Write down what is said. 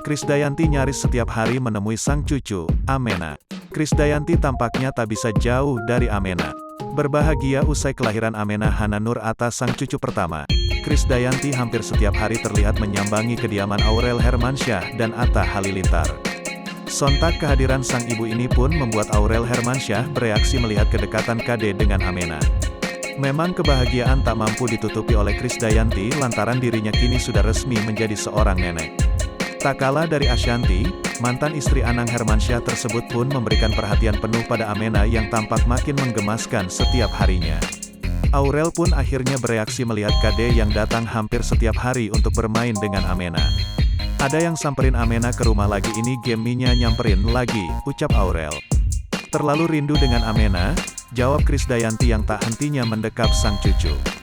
Krisdayanti nyaris setiap hari menemui sang cucu, Amena. Krisdayanti tampaknya tak bisa jauh dari Amena. Berbahagia usai kelahiran Amena Hana Nur atas sang cucu pertama, Krisdayanti hampir setiap hari terlihat menyambangi kediaman Aurel Hermansyah dan Atta Halilintar. Sontak kehadiran sang ibu ini pun membuat Aurel Hermansyah bereaksi melihat kedekatan KD dengan Amena. Memang kebahagiaan tak mampu ditutupi oleh Krisdayanti lantaran dirinya kini sudah resmi menjadi seorang nenek. Tak kalah dari Ashanty, mantan istri Anang Hermansyah tersebut pun memberikan perhatian penuh pada Amena yang tampak makin menggemaskan setiap harinya. Aurel pun akhirnya bereaksi melihat KD yang datang hampir setiap hari untuk bermain dengan Amena. Ada yang samperin Amena ke rumah lagi, ini Gemminya nyamperin lagi, ucap Aurel. Terlalu rindu dengan Amena, jawab Krisdayanti yang tak hentinya mendekap sang cucu.